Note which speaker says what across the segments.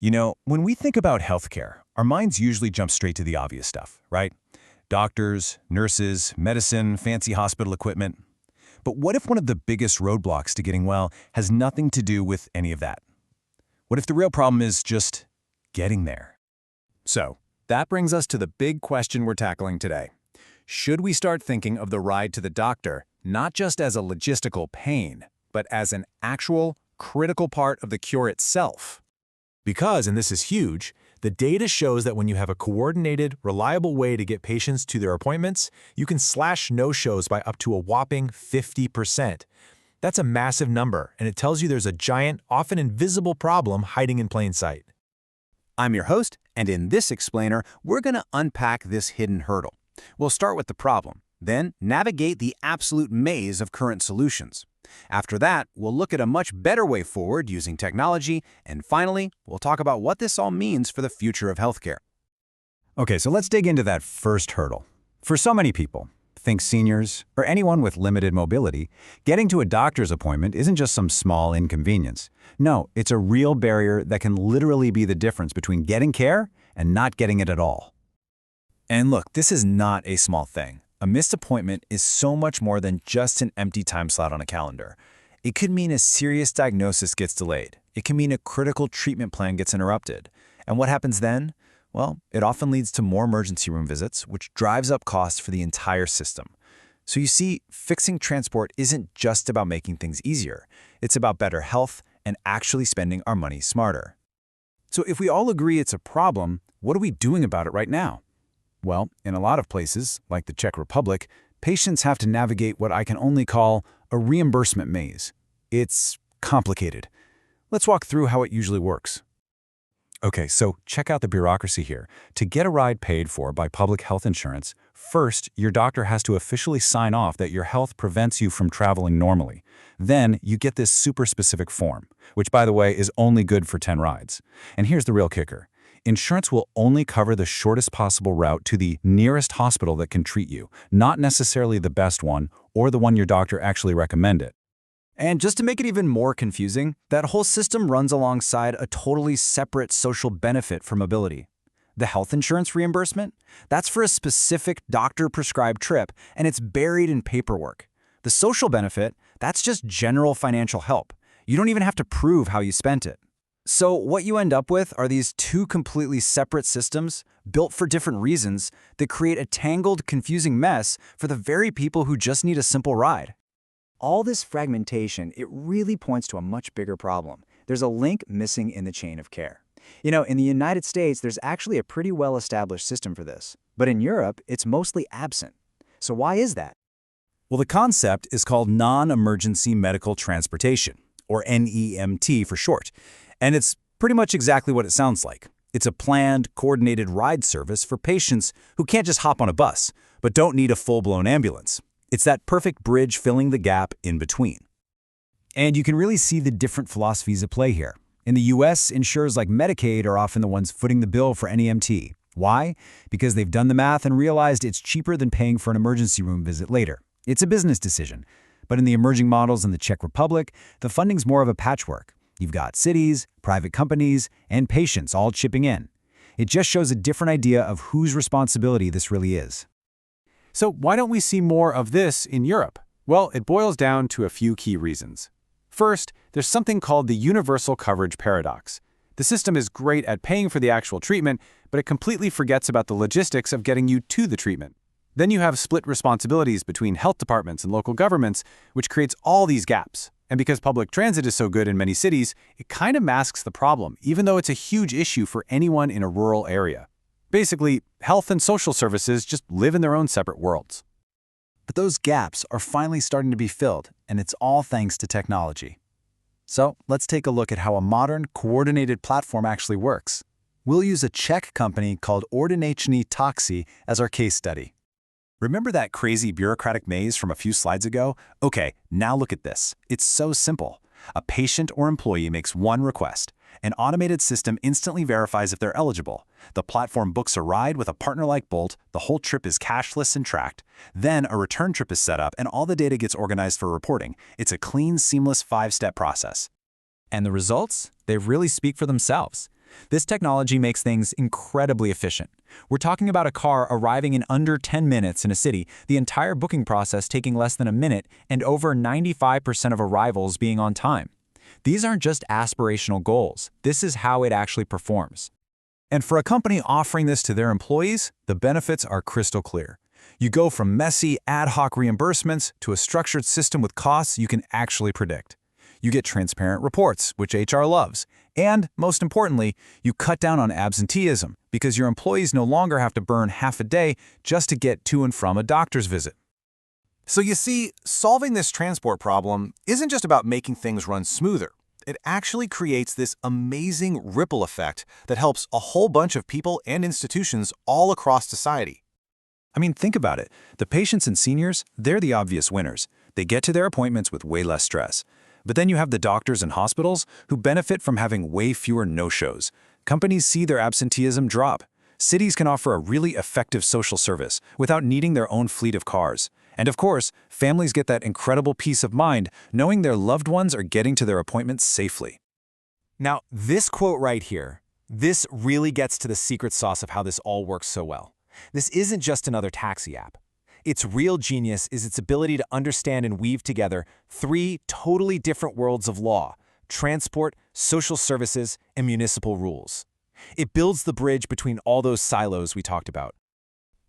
Speaker 1: When we think about healthcare, our minds usually jump straight to the obvious stuff, right? Doctors, nurses, medicine, fancy hospital equipment. But what if one of the biggest roadblocks to getting well has nothing to do with any of that? What if the real problem is just getting there? So, that brings us to the big question we're tackling today. Should we start thinking of the ride to the doctor not just as a logistical pain, but as an actual, critical part of the cure itself? Because, and this is huge, the data shows that when you have a coordinated, reliable way to get patients to their appointments, you can slash no-shows by up to a whopping 50%. That's a massive number, and it tells you there's a giant, often invisible problem hiding in plain sight.
Speaker 2: I'm your host, and in this explainer, we're going to unpack this hidden hurdle. We'll start with the problem, then navigate the absolute maze of current solutions. After that, we'll look at a much better way forward using technology, and finally, we'll talk about what this all means for the future of healthcare.
Speaker 1: Okay, so let's dig into that first hurdle. For so many people, think seniors or anyone with limited mobility, getting to a doctor's appointment isn't just some small inconvenience. No, it's a real barrier that can literally be the difference between getting care and not getting it at all.
Speaker 3: And look, this is not a small thing. A missed appointment is so much more than just an empty time slot on a calendar. It could mean a serious diagnosis gets delayed. It can mean a critical treatment plan gets interrupted. And what happens then? Well, it often leads to more emergency room visits, which drives up costs for the entire system. So you see, fixing transport isn't just about making things easier. It's about better health and actually spending our money smarter.
Speaker 1: So if we all agree it's a problem, what are we doing about it right now? Well, in a lot of places, like the Czech Republic, patients have to navigate what I can only call a reimbursement maze. It's complicated. Let's walk through how it usually works. Okay, so check out the bureaucracy here. To get a ride paid for by public health insurance, first, your doctor has to officially sign off that your health prevents you from traveling normally. Then, you get this super specific form, which, by the way, is only good for 10 rides. And here's the real kicker. Insurance will only cover the shortest possible route to the nearest hospital that can treat you, not necessarily the best one or the one your doctor actually recommended.
Speaker 3: And just to make it even more confusing, that whole system runs alongside a totally separate social benefit for mobility. The health insurance reimbursement? That's for a specific doctor-prescribed trip, and it's buried in paperwork. The social benefit? That's just general financial help. You don't even have to prove how you spent it. So what you end up with are these two completely separate systems, built for different reasons, that create a tangled, confusing mess for the very people who just need a simple ride. All this fragmentation, it really points to a much bigger problem. There's a link missing in the chain of care. In the United States, there's actually a pretty well-established system for this. But in Europe, it's mostly absent. So why is that?
Speaker 1: Well, the concept is called non-emergency medical transportation, or NEMT for short. And it's pretty much exactly what it sounds like. It's a planned, coordinated ride service for patients who can't just hop on a bus, but don't need a full-blown ambulance. It's that perfect bridge filling the gap in between. And you can really see the different philosophies at play here. In the US, insurers like Medicaid are often the ones footing the bill for NEMT. Why? Because they've done the math and realized it's cheaper than paying for an emergency room visit later. It's a business decision. But in the emerging models in the Czech Republic, the funding's more of a patchwork. You've got cities, private companies, and patients all chipping in. It just shows a different idea of whose responsibility this really is.
Speaker 4: So why don't we see more of this in Europe? Well, it boils down to a few key reasons. First, there's something called the universal coverage paradox. The system is great at paying for the actual treatment, but it completely forgets about the logistics of getting you to the treatment. Then you have split responsibilities between health departments and local governments, which creates all these gaps. And because public transit is so good in many cities, it kind of masks the problem, even though it's a huge issue for anyone in a rural area. Basically, health and social services just live in their own separate worlds.
Speaker 3: But those gaps are finally starting to be filled, and it's all thanks to technology. So let's take a look at how a modern, coordinated platform actually works. We'll use a Czech company called Ordinační taxi as our case study.
Speaker 1: Remember that crazy bureaucratic maze from a few slides ago? Okay, now look at this. It's so simple. A patient or employee makes one request. An automated system instantly verifies if they're eligible. The platform books a ride with a partner like Bolt, the whole trip is cashless and tracked. Then a return trip is set up and all the data gets organized for reporting. It's a clean, seamless 5-step process.
Speaker 3: And the results? They really speak for themselves. This technology makes things incredibly efficient. We're talking about a car arriving in under 10 minutes in a city, the entire booking process taking less than a minute, and over 95% of arrivals being on time. These aren't just aspirational goals. This is how it actually performs.
Speaker 1: And for a company offering this to their employees, the benefits are crystal clear. You go from messy, ad hoc reimbursements to a structured system with costs you can actually predict. You get transparent reports, which HR loves. And, most importantly, you cut down on absenteeism because your employees no longer have to burn half a day just to get to and from a doctor's visit.
Speaker 2: So you see, solving this transport problem isn't just about making things run smoother. It actually creates this amazing ripple effect that helps a whole bunch of people and institutions all across society.
Speaker 1: I mean, think about it. The patients and seniors, they're the obvious winners. They get to their appointments with way less stress. But then you have the doctors and hospitals who benefit from having way fewer no-shows. Companies see their absenteeism drop. Cities can offer a really effective social service without needing their own fleet of cars. And of course, families get that incredible peace of mind knowing their loved ones are getting to their appointments safely.
Speaker 2: Now, this quote right here, this really gets to the secret sauce of how this all works so well. This isn't just another taxi app. Its real genius is its ability to understand and weave together three totally different worlds of law: transport, social services, and municipal rules. It builds the bridge between all those silos we talked about.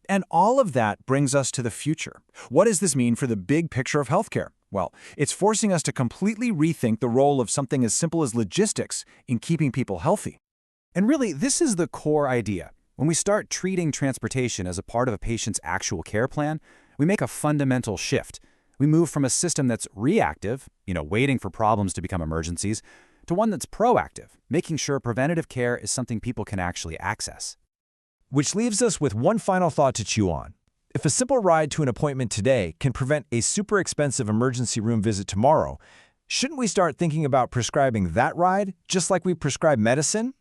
Speaker 3: And all of that brings us to the future. What does this mean for the big picture of healthcare? Well, it's forcing us to completely rethink the role of something as simple as logistics in keeping people healthy.
Speaker 2: And really, this is the core idea. When we start treating transportation as a part of a patient's actual care plan, we make a fundamental shift. We move from a system that's reactive, waiting for problems to become emergencies, to one that's proactive, making sure preventative care is something people can actually access.
Speaker 5: Which leaves us with one final thought to chew on. If a simple ride to an appointment today can prevent a super expensive emergency room visit tomorrow, shouldn't we start thinking about prescribing that ride just like we prescribe medicine?